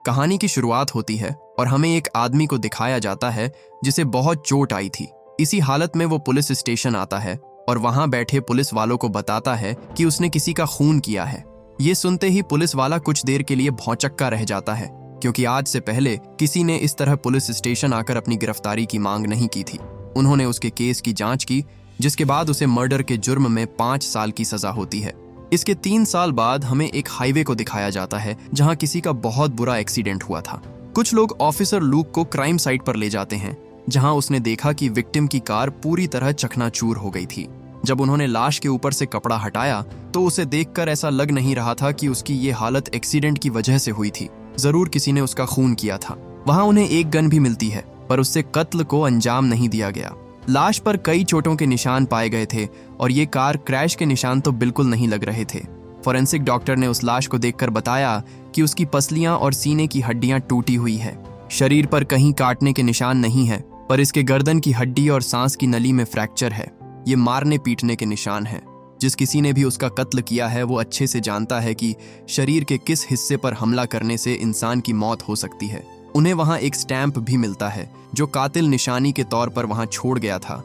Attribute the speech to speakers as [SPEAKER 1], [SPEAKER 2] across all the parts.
[SPEAKER 1] कहानी की शुरुआत होती है और हमें एक आदमी को दिखाया जाता है जिसे बहुत चोट आई थी। इसी हालत में वो पुलिस स्टेशन आता है और वहां बैठे पुलिस वालों को बताता है कि उसने किसी का खून किया है। ये सुनते ही पुलिस वाला कुछ देर के लिए भौंचक्का रह जाता है, क्योंकि आज से पहले किसी ने इस तरह पुलिस स्टेशन आकर अपनी गिरफ्तारी की मांग नहीं की थी। उन्होंने उसके केस की जांच की, जिसके बाद उसे मर्डर के जुर्म में 5 साल की सजा होती है। इसके 3 साल बाद हमें एक हाईवे को दिखाया जाता है जहां किसी का बहुत बुरा एक्सीडेंट हुआ था। कुछ लोग ऑफिसर लूक को क्राइम साइट पर ले जाते हैं, जहां उसने देखा कि विक्टिम की कार पूरी तरह चकनाचूर हो गई थी। जब उन्होंने लाश के ऊपर से कपड़ा हटाया तो उसे देखकर ऐसा लग नहीं रहा था कि उसकी ये हालत एक्सीडेंट की वजह से हुई थी। जरूर किसी ने उसका खून किया था। वहां उन्हें एक गन भी मिलती है, पर उससे कत्ल को अंजाम नहीं दिया गया। लाश पर कई चोटों के निशान पाए गए थे और ये कार क्रैश के निशान तो बिल्कुल नहीं लग रहे थे। फॉरेंसिक डॉक्टर ने उस लाश को देखकर बताया कि उसकी पसलियां और सीने की हड्डियां टूटी हुई है। शरीर पर कहीं काटने के निशान नहीं है, पर इसके गर्दन की हड्डी और सांस की नली में फ्रैक्चर है। ये मारने पीटने के निशान है। जिस किसी ने भी उसका कत्ल किया है वो अच्छे से जानता है कि शरीर के किस हिस्से पर हमला करने से इंसान की मौत हो सकती है। उन्हें वहां एक स्टैंप भी मिलता है जो कातिल निशानी के तौर पर वहां छोड़ गया था।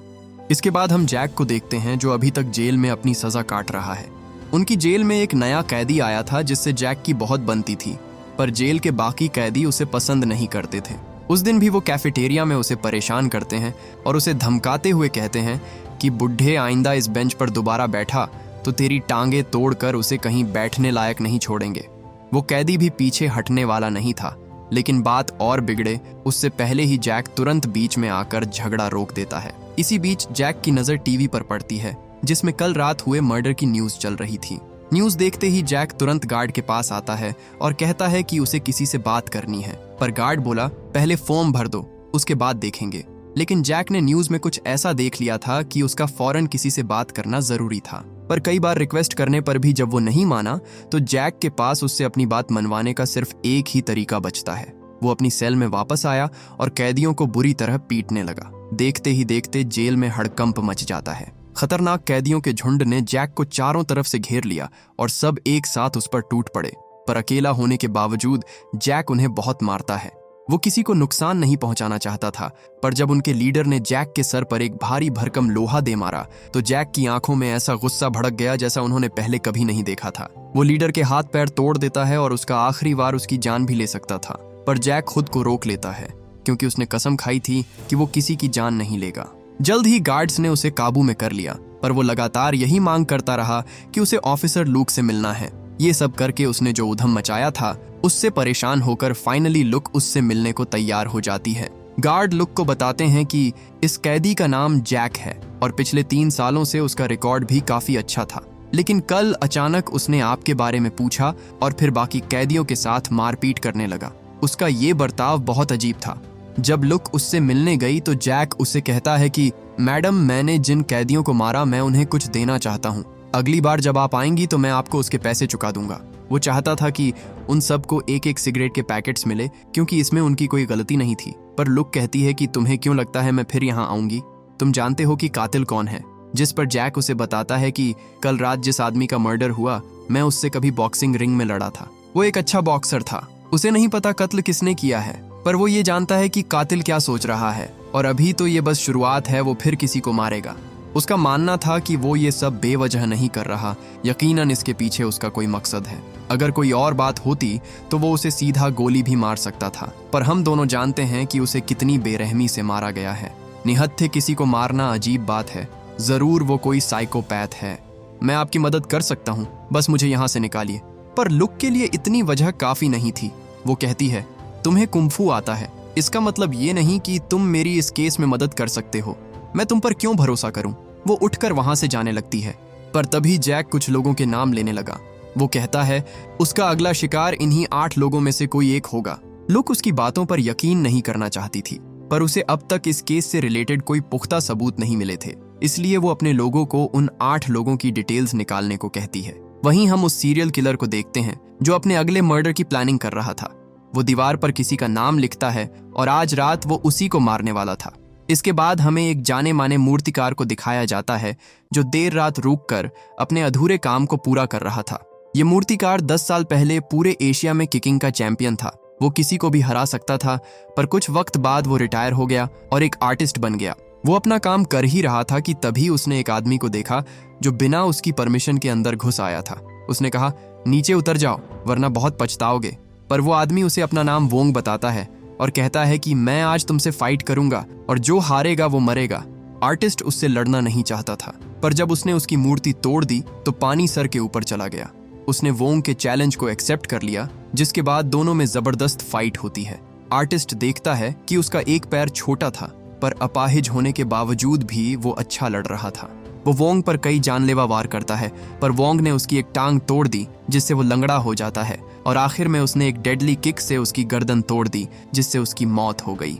[SPEAKER 1] इसके बाद हम जैक को देखते हैं, जो अभी तक जेल में अपनी सजा काट रहा है। उनकी जेल में एक नया कैदी आया था जिससे जैक की बहुत बनती थी, पर जेल के बाकी कैदी उसे पसंद नहीं करते थे। उस दिन भी वो कैफेटेरिया में उसे परेशान करते हैं और उसे धमकाते हुए कहते हैं कि बुढ़े आइंदा इस बेंच पर दोबारा बैठा तो तेरी टांगे तोड़कर उसे कहीं बैठने लायक नहीं छोड़ेंगे। वो कैदी भी पीछे हटने वाला नहीं था, लेकिन बात और बिगड़े उससे पहले ही जैक तुरंत बीच में आकर झगड़ा रोक देता है। इसी बीच जैक की नजर टीवी पर पड़ती है, जिसमें कल रात हुए मर्डर की न्यूज चल रही थी। न्यूज देखते ही जैक तुरंत गार्ड के पास आता है और कहता है कि उसे किसी से बात करनी है, पर गार्ड बोला पहले फॉर्म भर दो, उसके बाद देखेंगे। लेकिन जैक ने न्यूज में कुछ ऐसा देख लिया था कि उसका फौरन किसी से बात करना जरूरी था। पर कई बार रिक्वेस्ट करने पर भी जब वो नहीं माना तो जैक के पास उससे अपनी बात मनवाने का सिर्फ एक ही तरीका बचता है। वो अपनी सेल में वापस आया और कैदियों को बुरी तरह पीटने लगा। देखते ही देखते जेल में हड़कंप मच जाता है। खतरनाक कैदियों के झुंड ने जैक को चारों तरफ से घेर लिया और सब एक साथ उस पर टूट पड़े। पर अकेला होने के बावजूद जैक उन्हें बहुत मारता है। वो किसी को नुकसान नहीं पहुंचाना चाहता था, पर जब उनके लीडर ने जैक के सर पर एक भारी भरकम लोहा दे मारा तो जैक की आंखों में ऐसा गुस्सा भड़क गया जैसा उन्होंने पहले कभी नहीं देखा था। वो लीडर के हाथ पैर तोड़ देता है और उसका आखिरी वार उसकी जान भी ले सकता था, पर जैक खुद को रोक लेता है क्योंकि उसने कसम खाई थी कि वो किसी की जान नहीं लेगा। जल्द ही गार्ड्स ने उसे काबू में कर लिया, पर वो लगातार यही मांग करता रहा कि उसे ऑफिसर लूक से मिलना है। ये सब करके उसने जो उधम मचाया था उससे परेशान होकर फाइनली लुक उससे मिलने को तैयार हो जाती है। गार्ड लुक को बताते हैं कि इस कैदी का नाम जैक है और पिछले 3 सालों से उसका रिकॉर्ड भी काफी अच्छा था, लेकिन कल अचानक उसने आपके बारे में पूछा और फिर बाकी कैदियों के साथ मारपीट करने लगा। उसका ये बर्ताव बहुत अजीब था। जब लुक उससे मिलने गई तो जैक उसे कहता है कि मैडम, मैंने जिन कैदियों को मारा मैं उन्हें कुछ देना चाहता हूँ। अगली बार जब आप आएंगी तो मैं आपको उसके पैसे चुका दूंगा। वो चाहता था कि उन सबको एक एक सिगरेट के पैकेट्स मिले, क्योंकि इसमें उनकी कोई गलती नहीं थी। पर लुक कहती है कि तुम्हें क्यों लगता है मैं फिर यहाँ आऊंगी? तुम जानते हो कि कातिल कौन है? जिस पर जैक उसे बताता है कि कल रात जिस आदमी का मर्डर हुआ मैं उससे कभी बॉक्सिंग रिंग में लड़ा था। वो एक अच्छा बॉक्सर था। उसे नहीं पता कत्ल किसने किया है, पर वो ये जानता है कि कातिल क्या सोच रहा है और अभी तो ये बस शुरुआत है, वो फिर किसी को मारेगा। उसका मानना था कि वो ये सब बेवजह नहीं कर रहा, यकीनन इसके पीछे उसका कोई मकसद है। अगर कोई और बात होती तो वो उसे सीधा गोली भी मार सकता था, पर हम दोनों जानते हैं कि उसे कितनी बेरहमी से मारा गया है। निहत्थे किसी को मारना अजीब बात है। जरूर वो कोई साइकोपैथ है। मैं आपकी मदद कर सकता हूँ, बस मुझे यहाँ से निकालिए। पर लुक के लिए इतनी वजह काफी नहीं थी। वो कहती है तुम्हें कुंफू आता है, इसका मतलब ये नहीं कि तुम मेरी इस केस में मदद कर सकते हो। मैं तुम पर क्यों भरोसा करूं? वो उठकर वहां से जाने लगती है, पर तभी जैक कुछ लोगों के नाम लेने लगा। वो कहता है उसका अगला शिकार इन्हीं 8 लोगों में से कोई एक होगा। लुक उसकी बातों पर यकीन नहीं करना चाहती थी, पर उसे अब तक इस केस से रिलेटेड कोई पुख्ता सबूत नहीं मिले थे, इसलिए वो अपने लोगों को उन 8 लोगों की डिटेल्स निकालने को कहती है। वहीं हम उस सीरियल किलर को देखते हैं जो अपने अगले मर्डर की प्लानिंग कर रहा था। वो दीवार पर किसी का नाम लिखता है और आज रात वो उसी को मारने वाला था। इसके बाद हमें एक जाने माने मूर्तिकार को दिखाया जाता है जो देर रात रुककर अपने अधूरे काम को पूरा कर रहा था। ये मूर्तिकार 10 साल पहले पूरे एशिया में किकिंग का चैंपियन था। वो किसी को भी हरा सकता था, पर कुछ वक्त बाद वो रिटायर हो गया और एक आर्टिस्ट बन गया। वो अपना काम कर ही रहा था कि तभी उसने एक आदमी को देखा जो बिना उसकी परमिशन के अंदर घुस आया था। उसने कहा, नीचे उतर जाओ वरना बहुत पछताओगे। पर वो आदमी उसे अपना नाम वोंग बताता है और कहता है कि मैं आज तुमसे फाइट करूंगा और जो हारेगा वो मरेगा। आर्टिस्ट उससे लड़ना नहीं चाहता था, पर जब उसने उसकी मूर्ति तोड़ दी तो पानी सर के ऊपर चला गया। उसने वोंग के चैलेंज को एक्सेप्ट कर लिया, जिसके बाद दोनों में जबरदस्त फाइट होती है। आर्टिस्ट देखता है कि उसका एक पैर छोटा था, पर अपाहिज होने के बावजूद भी वो अच्छा लड़ रहा था। वो वोंग पर कई जानलेवा वार करता है, पर वोंग ने उसकी एक टांग तोड़ दी जिससे वो लंगड़ा हो जाता है और आखिर में उसने एक डेडली किक से उसकी गर्दन तोड़ दी जिससे उसकी मौत हो गई।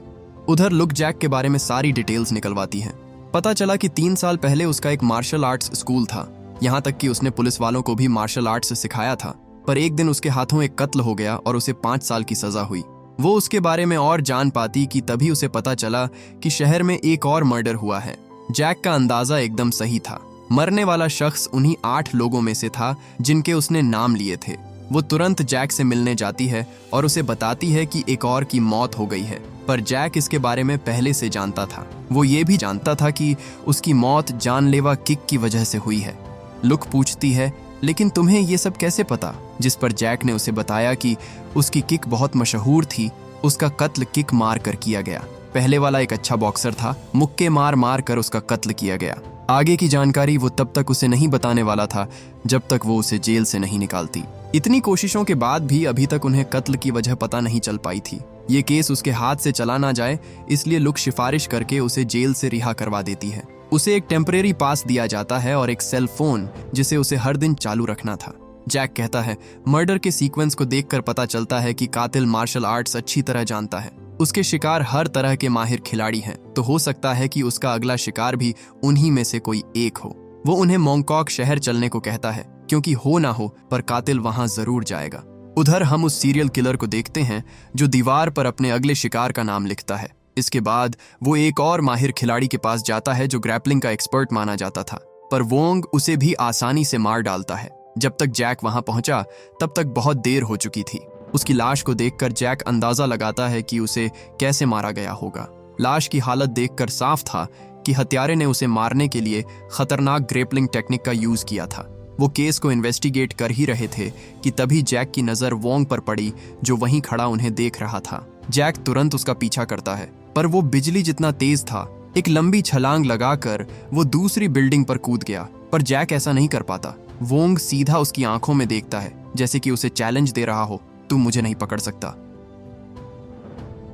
[SPEAKER 1] उधर लुक जैक के बारे में सारी डिटेल्स निकलवाती हैं। पता चला कि 3 साल पहले उसका एक मार्शल आर्ट्स स्कूल था, यहाँ तक कि उसने पुलिस वालों को भी मार्शल आर्ट्स सिखाया था। पर एक दिन उसके हाथों एक कत्ल हो गया और उसे 5 साल की सजा हुई। वो उसके बारे में और जान पाती कि तभी उसे पता चला कि शहर में एक और मर्डर हुआ है। जैक का अंदाजा एकदम सही था। मरने वाला शख्स उन्हीं 8 लोगों में से था जिनके उसने नाम लिए थे। वो तुरंत जैक से मिलने जाती है और उसे बताती है कि एक और की मौत हो गई है, पर जैक इसके बारे में पहले से जानता था। वो ये भी जानता था कि उसकी मौत जानलेवा किक की वजह से हुई है। लुक पूछती है, लेकिन तुम्हें ये सब कैसे पता? जिस पर जैक ने उसे बताया कि उसकी किक बहुत मशहूर थी, उसका कत्ल किक मार कर किया गया। पहले वाला एक अच्छा बॉक्सर था, मुक्के मार मार कर उसका कत्ल किया गया। आगे की जानकारी वो तब तक उसे नहीं बताने वाला था जब तक वो उसे जेल से नहीं निकालती। इतनी कोशिशों के बाद भी अभी तक उन्हें कत्ल की वजह पता नहीं चल पाई थी। ये केस उसके हाथ से चला ना जाए, इसलिए लुक सिफारिश करके उसे जेल से रिहा करवा देती है। उसे एक टेम्परेरी पास दिया जाता है और एक सेल फोन जिसे उसे हर दिन चालू रखना था। जैक कहता है, मर्डर के सीक्वेंस को देखकर पता चलता है कि कातिल मार्शल आर्ट्स अच्छी तरह जानता है। उसके शिकार हर तरह के माहिर खिलाड़ी हैं, तो हो सकता है कि उसका अगला शिकार भी उन्हीं में से कोई एक हो। वो उन्हें मोंगकॉक शहर चलने को कहता है, क्योंकि हो ना हो पर कातिल वहां जरूर जाएगा। उधर हम उस सीरियल किलर को देखते हैं जो दीवार पर अपने अगले शिकार का नाम लिखता है। इसके बाद वो एक और माहिर खिलाड़ी के पास जाता है जो ग्रैपलिंग का एक्सपर्ट माना जाता था, पर वोंग उसे भी आसानी से मार डालता है। जब तक जैक वहां पहुंचा तब तक बहुत देर हो चुकी थी। उसकी लाश को देखकर जैक अंदाजा लगाता है कि उसे कैसे मारा गया होगा। लाश की हालत देखकर साफ था कि हत्यारे ने उसे मारने के लिए खतरनाक ग्रेपलिंग टेक्निक का यूज किया था। वो केस को इन्वेस्टिगेट कर ही रहे थे कि तभी जैक की नजर वोंग पर पड़ी जो वहीं खड़ा उन्हें देख रहा था। जैक तुरंत उसका पीछा करता है, पर वो बिजली जितना तेज था। एक लंबी छलांग लगाकर वो दूसरी बिल्डिंग पर कूद गया, पर जैक ऐसा नहीं कर पाता। वोंग सीधा उसकी आंखों में देखता है, जैसे कि उसे चैलेंज दे रहा हो, तुम मुझे नहीं पकड़ सकता।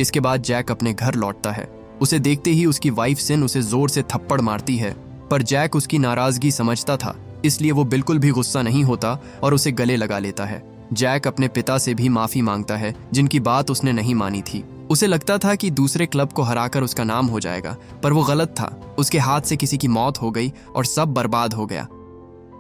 [SPEAKER 1] इसके बाद जैक अपने घर लौटता है। उसे देखते ही उसकी वाइफ सिन उसे जोर से थप्पड़ मारती है, पर जैक उसकी नाराजगी समझता था, इसलिए वो बिल्कुल भी गुस्सा नहीं होता और उसे गले लगा लेता है। जैक अपने पिता से भी माफी मांगता है, जिनकी बात उसने नहीं मानी थी। उसे लगता था कि दूसरे क्लब को हराकर उसका नाम हो जाएगा, पर वो गलत था। उसके हाथ से किसी की मौत हो गई और सब बर्बाद हो गया।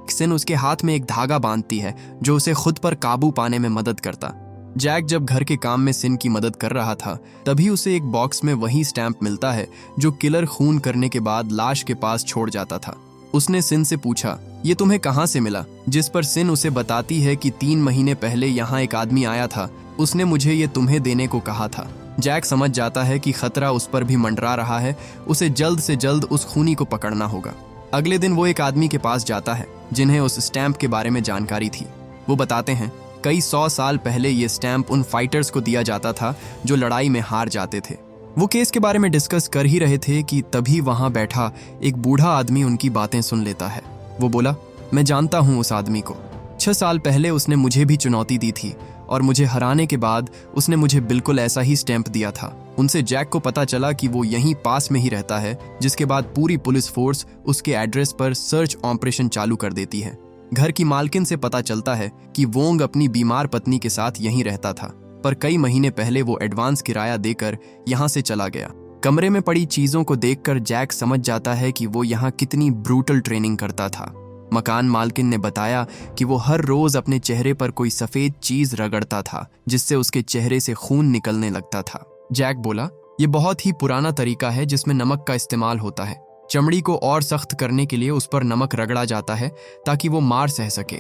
[SPEAKER 1] सिन उसके हाथ में एक धागा बांधती है जो उसे खुद पर काबू पाने में मदद करता। जैक जब घर के काम में सिन की मदद कर रहा था, तभी उसे एक बॉक्स में वही स्टैंप मिलता है जो किलर खून करने के बाद लाश के पास छोड़ जाता था। उसने सिन से पूछा, ये तुम्हें कहाँ से मिला? जिस पर सिन उसे बताती है कि 3 महीने पहले यहाँ एक आदमी आया था, उसने मुझे ये तुम्हें देने को कहा था। जैक समझ जाता है कि खतरा उस पर भी मंडरा रहा है, उसे जल्द से जल्द उस खूनी को पकड़ना होगा। अगले दिन वो एक आदमी के पास जाता है जिन्हें उस स्टैंप के बारे में जानकारी थी। वो बताते हैं कई 100 साल पहले ये स्टैंप उन फाइटर्स को दिया जाता था जो लड़ाई में हार जाते थे। वो केस के बारे में डिस्कस कर ही रहे थे कि तभी वहां बैठा एक बूढ़ा आदमी उनकी बातें सुन लेता है। वो बोला, मैं जानता हूं उस आदमी को। 6 साल पहले उसने मुझे भी चुनौती दी थी और मुझे हराने के बाद उसने मुझे बिल्कुल ऐसा ही स्टैंप दिया था। उनसे जैक को पता चला कि वो यहीं पास में ही रहता है, जिसके बाद पूरी पुलिस फोर्स उसके एड्रेस पर सर्च ऑपरेशन चालू कर देती है। घर की मालकिन से पता चलता है कि वोंग अपनी बीमार पत्नी के साथ यहीं रहता था, पर कई महीने पहले वो एडवांस किराया देकर यहाँ से चला गया। कमरे में पड़ी चीजों को देखकर जैक समझ जाता है कि वो यहाँ कितनी ब्रूटल ट्रेनिंग करता था। मकान मालकिन ने बताया कि वो हर रोज अपने चेहरे पर कोई सफेद चीज रगड़ता था, जिससे उसके चेहरे से खून निकलने लगता था। जैक बोला, ये बहुत ही पुराना तरीका है जिसमें नमक का इस्तेमाल होता है। चमड़ी को और सख्त करने के लिए उस पर नमक रगड़ा जाता है ताकि वो मार सह सके।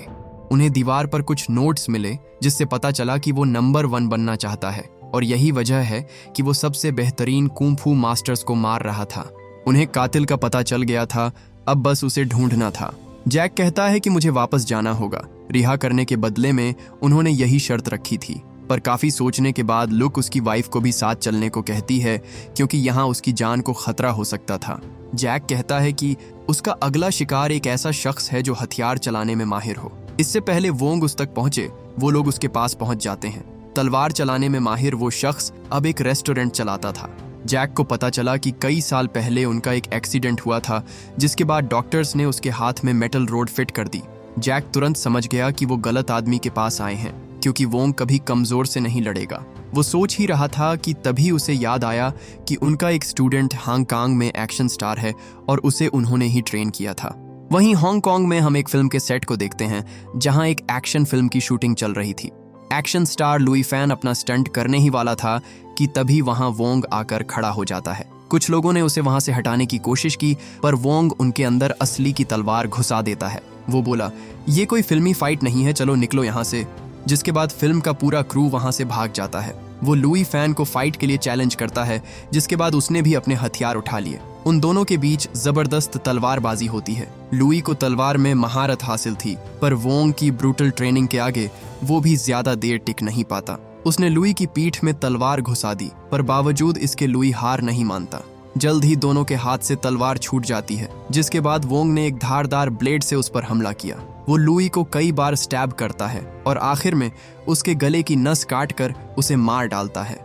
[SPEAKER 1] उन्हें दीवार पर कुछ नोट्स मिले जिससे पता चला कि वो नंबर 1 बनना चाहता है। और यही वजह है कि वो सबसे बेहतरीन कुंफू मास्टर्स को मार रहा था। उन्हें कातिल का पता चल गया था, अब बस उसे ढूंढना था। जैक कहता है कि मुझे वापस जाना होगा। रिहा करने के बदले में उन्होंने यही शर्त रखी थी, पर काफी सोचने के बाद लुक उसकी वाइफ को भी साथ चलने को कहती है, क्योंकि यहाँ उसकी जान को खतरा हो सकता था। जैक कहता है कि उसका अगला शिकार एक ऐसा शख्स है जो हथियार चलाने में माहिर हो। इससे पहले वोंग उस तक पहुंचे, वो लोग उसके पास पहुंच जाते हैं। तलवार चलाने में माहिर वो शख्स अब एक रेस्टोरेंट चलाता था। जैक को पता चला कि कई साल पहले उनका एक एक्सीडेंट हुआ था, जिसके बाद डॉक्टर्स ने उसके हाथ में मेटल रोड फिट कर दी। जैक तुरंत समझ गया कि वो गलत आदमी के पास आए हैं, क्योंकि वोंग कभी कमजोर से नहीं लड़ेगा। वो सोच ही रहा था कि तभी उसे याद आया कि उनका एक स्टूडेंट हांगकांग में एक्शन स्टार है और उसे उन्होंने ही ट्रेन किया था। वहीं हांगकांग में हम एक फिल्म के सेट को देखते हैं, जहां एक एक्शन फिल्म की शूटिंग चल रही थी। एक्शन स्टार लुई फैन अपना स्टंट करने ही वाला था कि तभी वहां वोंग आकर खड़ा हो जाता है। कुछ लोगों ने उसे वहां से हटाने की कोशिश की, पर वोंग उनके अंदर असली की तलवार घुसा देता है। वो बोला, ये कोई फिल्मी फाइट नहीं है, चलो निकलो यहाँ से। जिसके बाद फिल्म का पूरा क्रू वहां से भाग जाता है। वो लुई फैन को फाइट के लिए चैलेंज करता है, जिसके बाद उसने भी अपने हथियार उठा लिए। उन दोनों के बीच जबरदस्त तलवारबाजी होती है। लुई को तलवार में महारत हासिल थी, पर वोंग की ब्रूटल ट्रेनिंग के आगे वो भी ज्यादा देर टिक नहीं पाता। उसने लुई की पीठ में तलवार घुसा दी, पर बावजूद इसके लुई हार नहीं मानता। जल्द ही दोनों के हाथ से तलवार छूट जाती है, जिसके बाद वोंग ने एक धारदार ब्लेड से उस पर हमला किया। वो लुई को कई बार स्टैब करता है और आखिर में उसके गले की नस काटकर उसे मार डालता है।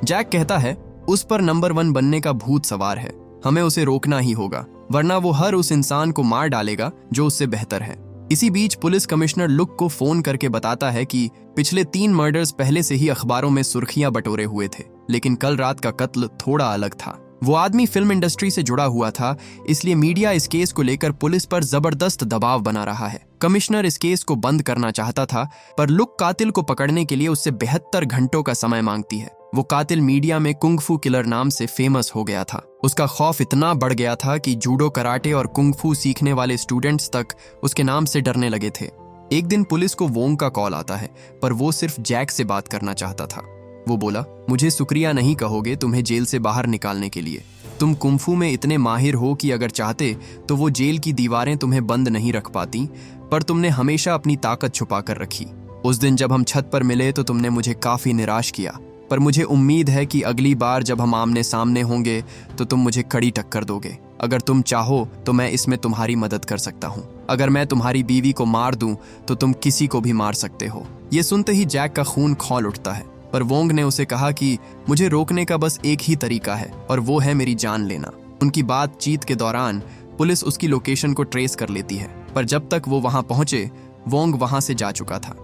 [SPEAKER 1] जैक कहता है, उस पर नंबर 1 बनने का भूत सवार है, हमें उसे रोकना ही होगा, वरना वो हर उस इंसान को मार डालेगा जो उससे बेहतर है। इसी बीच पुलिस कमिश्नर लुक को फोन करके बताता है कि पिछले 3 मर्डर्स पहले से ही अखबारों में सुर्खियां बटोरे हुए थे, लेकिन कल रात का कत्ल थोड़ा अलग था। वो आदमी फिल्म इंडस्ट्री से जुड़ा हुआ था, इसलिए मीडिया इस केस को लेकर पुलिस पर जबरदस्त दबाव बना रहा है। कमिश्नर इस केस को बंद करना चाहता था, पर लुक कातिल को पकड़ने के लिए उससे 72 घंटों का समय मांगती है। वो कातिल मीडिया में कुंग-फू किलर नाम से फेमस हो गया था। उसका खौफ इतना बढ़ गया था कि जूडो, कराटे और कुंग-फू सीखने वाले स्टूडेंट्स तक उसके नाम से डरने लगे थे। एक दिन पुलिस को वोंग का कॉल आता है, पर वो सिर्फ जैक से बात करना चाहता था। वो बोला, मुझे शुक्रिया नहीं कहोगे तुम्हें जेल से बाहर निकालने के लिए। तुम कुंफू में इतने माहिर हो कि अगर चाहते तो वो जेल की दीवारें तुम्हें बंद नहीं रख पाती, पर तुमने हमेशा अपनी ताकत छुपा कर रखी। उस दिन जब हम छत पर मिले तो तुमने मुझे काफी निराश किया, पर मुझे उम्मीद है कि अगली बार जब हम आमने सामने होंगे तो तुम मुझे कड़ी टक्कर दोगे। अगर तुम चाहो तो मैं इसमें तुम्हारी मदद कर सकता हूँ। अगर मैं तुम्हारी बीवी को मार दूं तो तुम किसी को भी मार सकते हो। ये सुनते ही जैक का खून खौल उठता है, पर वोंग ने उसे कहा कि मुझे रोकने का बस एक ही तरीका है, और वो है मेरी जान लेना। उनकी बातचीत के दौरान पुलिस उसकी लोकेशन को ट्रेस कर लेती है, पर जब तक वो वहां पहुंचे वोंग वहां से जा चुका था।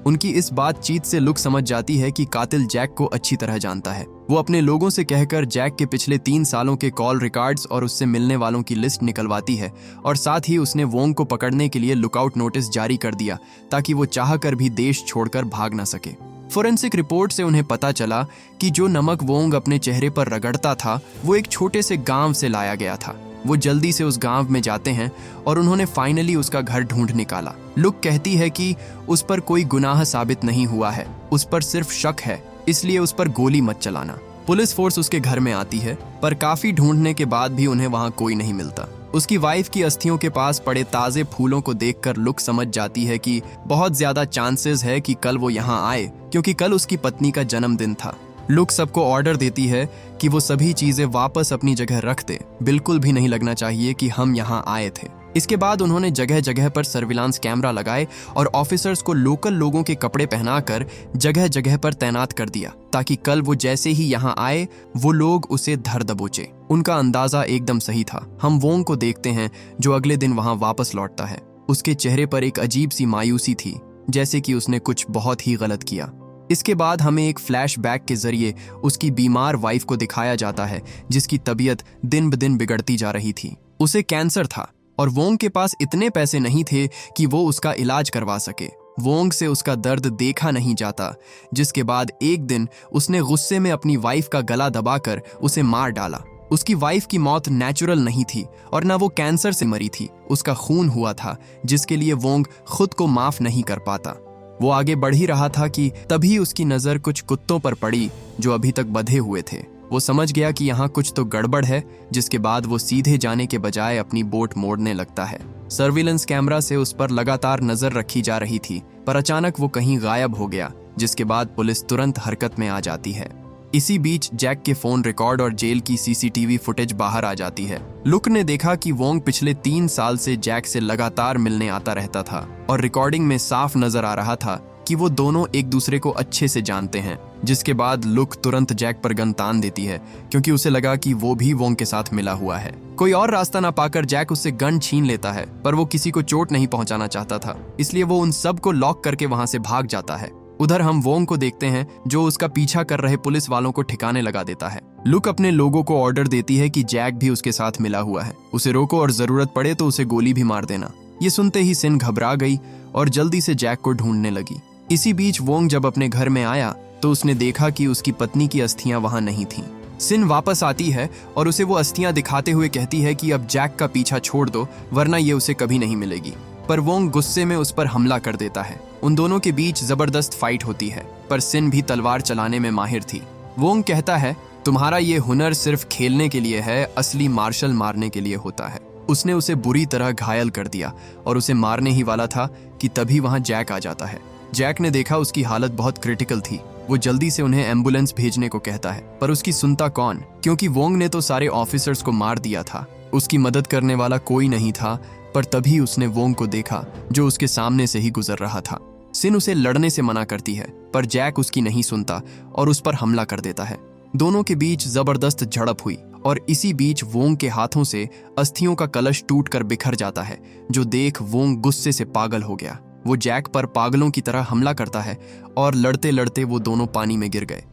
[SPEAKER 1] उनकी इस बातचीत से लुक समझ जाती है कि कातिल जैक को अच्छी तरह जानता है। वो अपने लोगों से कहकर जैक के पिछले 3 सालों के कॉल रिकॉर्ड्स और उससे मिलने वालों की लिस्ट निकलवाती है, और साथ ही उसने वोंग को पकड़ने के लिए लुकआउट नोटिस जारी कर दिया, ताकि वो चाहकर भी देश छोड़कर भाग न सके। फोरेंसिक रिपोर्ट से उन्हें पता चला कि जो नमक वोंग अपने चेहरे पर रगड़ता था वो एक छोटे से गांव से लाया गया था। वो जल्दी से उस गांव में जाते हैं और उन्होंने फाइनली उसका घर ढूंढ निकाला। लुक कहती है कि उस पर कोई गुनाह साबित नहीं हुआ है, उस पर सिर्फ शक है, इसलिए उस पर गोली मत चलाना। पुलिस फोर्स उसके घर में आती है, पर काफी ढूंढने के बाद भी उन्हें वहां कोई नहीं मिलता। उसकी वाइफ की अस्थियों के पास पड़े ताजे फूलों को देखकर लुक समझ जाती है कि बहुत ज्यादा चांसेस है कि कल वो यहाँ आए, क्योंकि कल उसकी पत्नी का जन्मदिन था। लुक सबको ऑर्डर देती है कि वो सभी चीजें वापस अपनी जगह रख दे, बिल्कुल भी नहीं लगना चाहिए कि हम यहाँ आए थे। इसके बाद उन्होंने जगह जगह पर सर्विलांस कैमरा लगाए और ऑफिसर्स को लोकल लोगों के कपड़े पहनाकर जगह जगह पर तैनात कर दिया, ताकि कल वो जैसे ही यहाँ आए वो लोग उसे धर दबोचे। उनका अंदाजा एकदम सही था। हम वोंग को देखते हैं जो अगले दिन वहां वापस लौटता है। उसके चेहरे पर एक अजीब सी मायूसी थी, जैसे कि उसने कुछ बहुत ही गलत किया। इसके बाद हमें एक फ्लैशबैक के जरिए उसकी बीमार वाइफ को दिखाया जाता है, जिसकी तबीयत दिन ब दिन बिगड़ती जा रही थी। उसे कैंसर था और वोंग के पास इतने पैसे नहीं थे कि वो उसका इलाज करवा सके। वोंग से उसका दर्द देखा नहीं जाता, जिसके बाद एक दिन उसने गुस्से में अपनी वाइफ का गला दबाकर उसे मार डाला। उसकी वाइफ की मौत नेचुरल नहीं थी और ना वो कैंसर से मरी थी, उसका खून हुआ था, जिसके लिए वोंग खुद को माफ नहीं कर पाता। वो आगे बढ़ ही रहा था कि तभी उसकी नजर कुछ कुत्तों पर पड़ी जो अभी तक बंधे हुए थे। वो समझ गया कि यहाँ कुछ तो गड़बड़ है, जिसके बाद वो सीधे जाने के बजाय अपनी बोट मोड़ने लगता है। सर्विलेंस कैमरा से उस पर लगातार नजर रखी जा रही थी, पर अचानक वो कहीं गायब हो गया, जिसके बाद पुलिस तुरंत हरकत में आ जाती है। इसी बीच जैक के फोन रिकॉर्ड और जेल की सीसीटीवी फुटेज बाहर आ जाती है। लुक ने देखा कि वोंग पिछले 3 साल से जैक से लगातार मिलने आता रहता था और रिकॉर्डिंग में साफ नजर आ रहा था कि वो दोनों एक दूसरे को अच्छे से जानते हैं। जिसके बाद लुक तुरंत जैक पर गन तान देती है, क्योंकि उसे लगा कि वो भी वोंग के साथ मिला हुआ है। कोई और रास्ता ना पाकर जैक उससे गन छीन लेता है, पर वो किसी को चोट नहीं पहुंचाना चाहता था, इसलिए वो उन सब को लॉक करके वहां से भाग जाता है। उधर हम वोंग को देखते हैं, जो उसका पीछा कर रहे पुलिस वालों को ठिकाने लगा देता है। लुक अपने लोगों को ऑर्डर देती है कि जैक भी उसके साथ मिला हुआ है, उसे रोको और जरूरत पड़े तो उसे गोली भी मार देना। ये सुनते ही सिन घबरा गई और जल्दी से जैक को ढूंढने लगी। इसी बीच वोंग जब अपने घर में आया तो उसने देखा कि उसकी पत्नी की अस्थियां वहां नहीं थीं। सिन वापस आती है और उसे वो अस्थियां दिखाते हुए कहती है कि अब जैक का पीछा छोड़ दो, वरना ये उसे कभी नहीं मिलेगी। पर वोंग गुस्से में उस पर हमला कर देता है। उन दोनों के बीच जबरदस्त फाइट होती है, पर सिन भी तलवार चलाने में माहिर थी। वोंग कहता है, तुम्हारा ये हुनर सिर्फ खेलने के लिए है, असली मार्शल मारने के लिए होता है। उसने उसे बुरी तरह घायल कर दिया और उसे मारने ही वाला था कि तभी वहां जैक आ जाता है। जैक ने देखा उसकी हालत बहुत क्रिटिकल थी। वो जल्दी से उन्हें एम्बुलेंस भेजने को कहता है, पर उसकी सुनता कौन, क्योंकि वोंग ने तो सारे ऑफिसर्स को मार दिया था। उसकी मदद करने वाला कोई नहीं था। पर तभी उसने वोंग को देखा, जो उसके सामने से ही गुजर रहा था। सिन उसे लड़ने से मना करती है, पर जैक उसकी नहीं सुनता और उस पर हमला कर देता है। दोनों के बीच जबरदस्त झड़प हुई और इसी बीच वोंग के हाथों से अस्थियों का कलश टूटकर बिखर जाता है, जो देख वोंग गुस्से से पागल हो गया। वो जैक पर पागलों की तरह हमला करता है और लड़ते लड़ते वो दोनों पानी में गिर गए।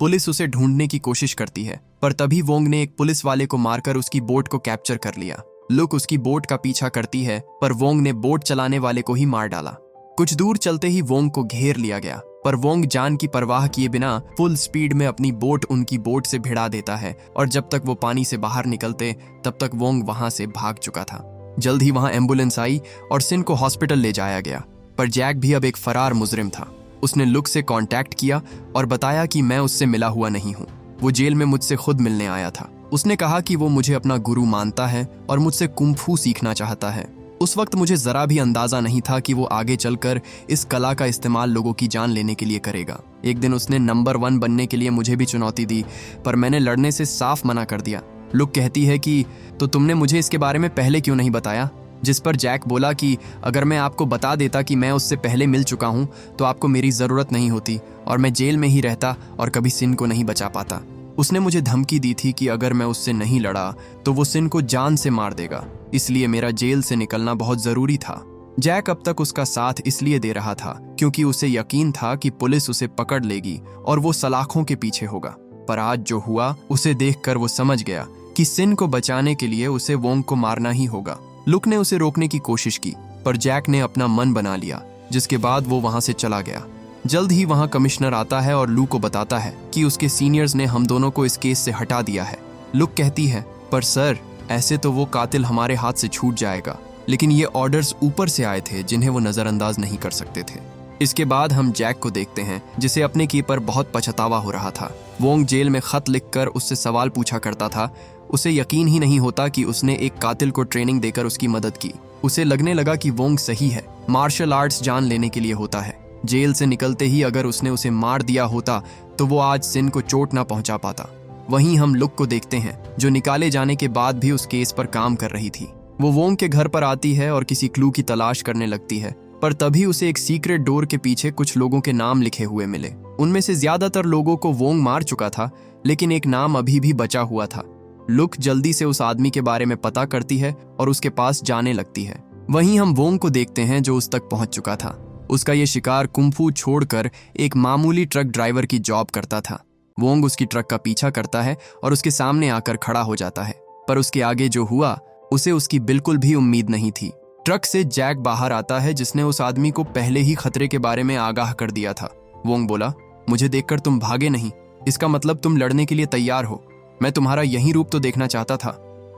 [SPEAKER 1] पुलिस उसे ढूंढने की कोशिश करती है, पर तभी वोंग ने एक पुलिस वाले को मारकर उसकी बोट को कैप्चर कर लिया। लुक उसकी बोट का पीछा करती है, पर वोंग ने बोट चलाने वाले को ही मार डाला। कुछ दूर चलते ही वोंग को घेर लिया गया, पर वोंग जान की परवाह किए बिना फुल स्पीड में अपनी बोट उनकी बोट से भिड़ा देता है और जब तक वो पानी से बाहर निकलते तब तक वोंग वहां से भाग चुका था। जल्द ही वहां एम्बुलेंस आई और सिन को हॉस्पिटल ले जाया गया, पर जैक भी अब एक फरार मुजरिम था। उसने लुक से कांटेक्ट किया और बताया कि मैं उससे मिला हुआ नहीं हूँ, वो जेल में मुझसे खुद मिलने आया था। उसने कहा कि वो मुझे अपना गुरु मानता है और मुझसे कुंफू सीखना चाहता है। उस वक्त मुझे जरा भी अंदाजा नहीं था कि वो आगे चलकर इस कला का इस्तेमाल लोगों की जान लेने के लिए करेगा। एक दिन उसने नंबर 1 बनने के लिए मुझे भी चुनौती दी, पर मैंने लड़ने से साफ मना कर दिया। लुक कहती है कि तो तुमने मुझे इसके बारे में पहले क्यों नहीं बताया? जिस पर जैक बोला कि अगर मैं आपको बता देता कि मैं उससे पहले मिल चुका हूं तो आपको मेरी जरूरत नहीं होती और मैं जेल में ही रहता और कभी सिन को नहीं बचा पाता। उसने मुझे धमकी दी थी कि अगर मैं उससे नहीं लड़ा तो वो सिन को जान से मार देगा, इसलिए मेरा जेल से निकलना बहुत जरूरी था। जैक अब तक उसका साथ इसलिए दे रहा था क्योंकि उसे यकीन था कि पुलिस उसे पकड़ लेगी और वो सलाखों के पीछे होगा। पर आज जो हुआ उसे देखकर वो समझ गया कि सिन को बचाने के लिए उसे वोंग को मारना ही होगा। लुक ने उसे रोकने की कोशिश की, पर जैक ने अपना मन बना लिया, जिसके बाद वो वहां से चला गया। जल्द ही वहां कमिश्नर आता है और लू को बताता है कि उसके सीनियर्स ने हम दोनों को इस केस से हटा दिया है। लुक कहती है, पर सर, ऐसे तो वो कातिल हमारे हाथ से छूट जाएगा, लेकिन ये ऑर्डर्स ऊपर से आए थे जिन्हें वो नजरअंदाज नहीं कर सकते थे। इसके बाद हम जैक को देखते हैं, जिसे अपने की पर बहुत पछतावा हो रहा था। वोंग जेल में खत लिखकर उससे सवाल पूछा करता था। उसे यकीन ही नहीं होता कि उसने एक कातिल को ट्रेनिंग देकर उसकी मदद की। उसे लगने लगा कि वोंग सही है, मार्शल आर्ट्स जान लेने के लिए होता है। जेल से निकलते ही अगर उसने उसे मार दिया होता तो वो आज सिन को चोट ना पहुंचा पाता। वहीं हम लुक को देखते हैं, जो निकाले जाने के बाद भी उस केस पर काम कर रही थी। वो वोंग के घर पर आती है और किसी क्लू की तलाश करने लगती है, पर तभी उसे एक सीक्रेट डोर के पीछे कुछ लोगों के नाम लिखे हुए मिले। उनमें से ज्यादातर लोगों को वोंग मार चुका था, लेकिन एक नाम अभी भी बचा हुआ था। लुक जल्दी से उस आदमी के बारे में पता करती है और उसके पास जाने लगती है। वहीं हम वोंग को देखते हैं, जो उस तक पहुंच चुका था। उसका ये शिकार कुंफू छोड़कर एक मामूली ट्रक ड्राइवर की जॉब करता था। वोंग उसकी ट्रक का पीछा करता है और उसके सामने आकर खड़ा हो जाता है, पर उसके आगे जो हुआ उसे उसकी बिल्कुल भी उम्मीद नहीं थी। ट्रक से जैक बाहर आता है, जिसने उस आदमी को पहले ही खतरे के बारे में आगाह कर दिया था। वोंग बोला, मुझे देखकर तुम भागे नहीं, इसका मतलब तुम लड़ने के लिए तैयार हो। मैं तुम्हारा यही रूप तो देखना चाहता था।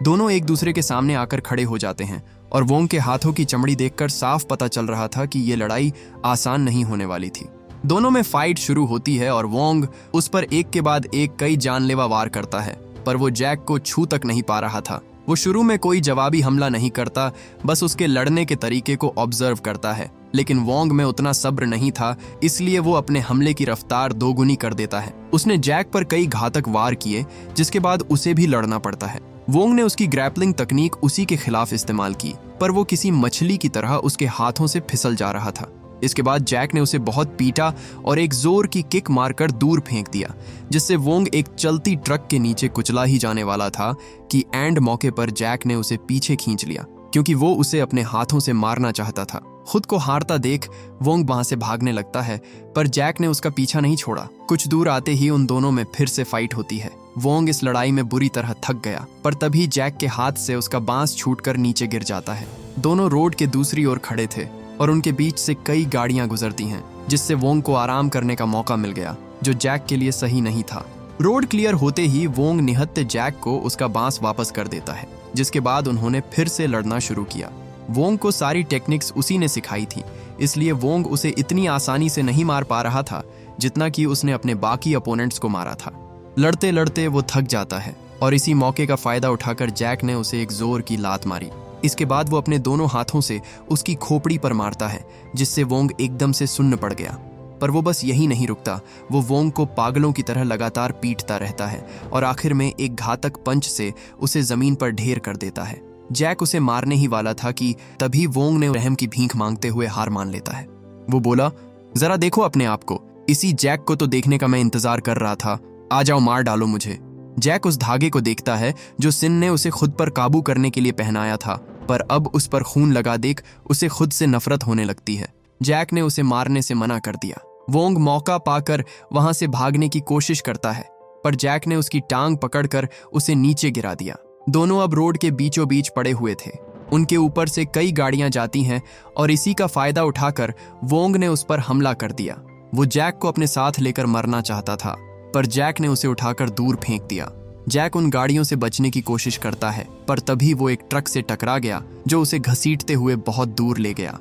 [SPEAKER 1] दोनों एक दूसरे के सामने आकर खड़े हो जाते हैं और वोंग के हाथों की चमड़ी देखकर साफ पता चल रहा था कि ये लड़ाई आसान नहीं होने वाली थी। दोनों में फाइट शुरू होती है और वोंग उस पर एक के बाद एक कई जानलेवा वार करता है, पर वो जैक को छू तक नहीं पा रहा था। वो शुरू में कोई जवाबी हमला नहीं करता, बस उसके लड़ने के तरीके को ऑब्जर्व करता है। लेकिन वोंग में उतना सब्र नहीं था, इसलिए वो अपने हमले की रफ्तार दोगुनी कर देता है। उसने जैक पर कई घातक वार किए, जिसके बाद उसे भी लड़ना पड़ता है। वोंग ने उसकी ग्रैपलिंग तकनीक उसी के खिलाफ इस्तेमाल की, पर वो किसी मछली की तरह उसके हाथों से फिसल जा रहा था। इसके बाद जैक ने उसे बहुत पीटा और एक जोर की किक मारकर दूर फेंक दिया, जिससे वोंग एक चलती ट्रक के नीचे कुचला ही जाने वाला था कि एंड मौके पर जैक ने उसे पीछे खींच लिया, क्योंकि वो उसे अपने हाथों से मारना चाहता था। खुद को हारता देख वोंग वहां से भागने लगता है, पर जैक ने उसका पीछा नहीं छोड़ा। कुछ दूर आते ही उन दोनों में फिर से फाइट होती है। वोंग इस लड़ाई में बुरी तरह थक गया, पर तभी जैक के हाथ से उसका बांस छूटकर नीचे गिर जाता है। दोनों रोड के दूसरी ओर खड़े थे और उनके बीच से कई गाड़ियां गुजरती हैं, जिससे वोंग को आराम करने का मौका मिल गया, जो जैक के लिए सही नहीं था। रोड क्लियर होते ही वोंग निहत्थे जैक को उसका बांस वापस कर देता है, जिसके बाद उन्होंने फिर से लड़ना शुरू किया। वोंग को सारी टेक्निक्स उसी ने सिखाई थी, इसलिए वोंग उसे इतनी आसानी से नहीं मार पा रहा था जितना कि उसने अपने बाकी अपोनेंट्स को मारा था। लड़ते लड़ते वो थक जाता है और इसी मौके का फायदा उठाकर जैक ने उसे एक जोर की लात मारी। इसके बाद वो अपने दोनों हाथों से उसकी खोपड़ी पर मारता है, जिससे वोंग एकदम से सुन्न पड़ गया। पर वो बस यही नहीं रुकता, वो वोंग को पागलों की तरह लगातार पीटता रहता है और आखिर में एक घातक पंच से उसे जमीन पर ढेर कर देता है। जैक उसे मारने ही वाला था कि तभी वोंग ने रहम की भीख मांगते हुए हार मान लेता है। वो बोला, जरा देखो अपने आप को, इसी जैक को तो देखने का मैं इंतजार कर रहा था, आ जाओ मार डालो मुझे। जैक उस धागे को देखता है जो सिन ने उसे खुद पर काबू करने के लिए पहनाया था, पर अब उस पर खून लगा देख उसे खुद से नफरत होने लगती है। जैक ने उसे मारने से मना कर दिया। वोंग मौका पाकर वहां से भागने की कोशिश करता है, पर जैक ने उसकी टांग पकड़कर उसे नीचे गिरा दिया। दोनों अब रोड के बीचों बीच पड़े हुए थे। उनके ऊपर से कई गाड़ियां जाती हैं और इसी का फायदा उठाकर वोंग ने उस पर हमला कर दिया। वो जैक को अपने साथ लेकर मरना चाहता था, पर जैक ने उसे उठाकर दूर फेंक दिया। जैक उन गाड़ियों से बचने की कोशिश करता है, पर तभी वो एक ट्रक से टकरा गया जो उसे घसीटते हुए बहुत दूर ले गया।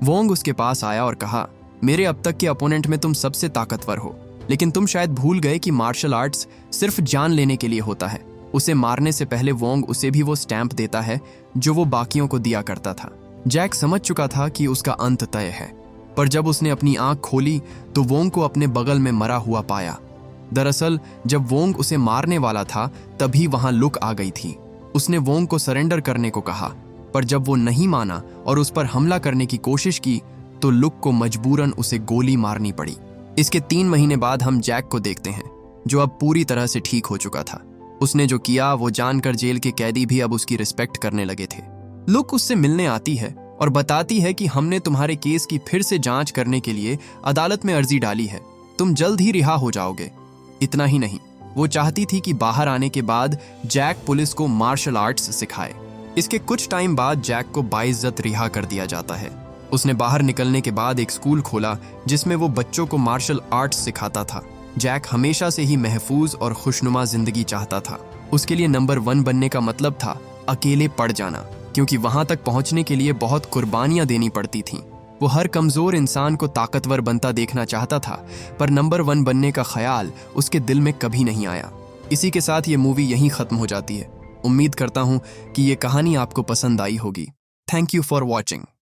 [SPEAKER 1] वोंग उसके पास आया और कहा, मेरे अब तक के अपोनेंट में तुम सबसे ताकतवर हो, लेकिन तुम शायद भूल गए कि मार्शल आर्ट्स सिर्फ जान लेने के लिए होता है। उसे मारने से पहले वोंग उसे भी वो स्टैंप देता है जो वो बाकियों को दिया करता था। जैक समझ चुका था कि उसका अंत तय है, पर जब उसने अपनी आंख खोली तो वोंग को अपने बगल में मरा हुआ पाया। दरअसल जब वोंग उसे मारने वाला था तभी वहां लुक आ गई थी। उसने वोंग को सरेंडर करने को कहा, पर जब वो नहीं माना और उस पर हमला करने की कोशिश की तो लुक को मजबूरन उसे गोली मारनी पड़ी। इसके 3 महीने बाद हम जैक को देखते हैं, जो अब पूरी तरह से ठीक हो चुका था। उसने जो किया वो जानकर जेल के कैदी भी अब उसकी रिस्पेक्ट करने लगे थे। लुक उससे मिलने आती है और बताती है कि हमने तुम्हारे केस की फिर से जांच करने के लिए अदालत में अर्जी डाली है, तुम जल्द ही रिहा हो जाओगे। इतना ही नहीं, वो चाहती थी कि बाहर आने के बाद जैक पुलिस को मार्शल आर्ट्स सिखाए। इसके कुछ टाइम बाद जैक को बाइज्जत रिहा कर दिया जाता है। उसने बाहर निकलने के बाद एक स्कूल खोला जिसमें वो बच्चों को मार्शल आर्ट्स सिखाता था। जैक हमेशा से ही महफूज और खुशनुमा जिंदगी चाहता था। उसके लिए नंबर 1 बनने का मतलब था अकेले पड़ जाना, क्योंकि वहां तक पहुंचने के लिए बहुत कुर्बानियां देनी पड़ती थीं। वो हर कमजोर इंसान को ताकतवर बनता देखना चाहता था, पर नंबर 1 बनने का ख्याल उसके दिल में कभी नहीं आया। इसी के साथ ये मूवी यहीं खत्म हो जाती है। उम्मीद करता हूं कि ये कहानी आपको पसंद आई होगी। Thank you for watching.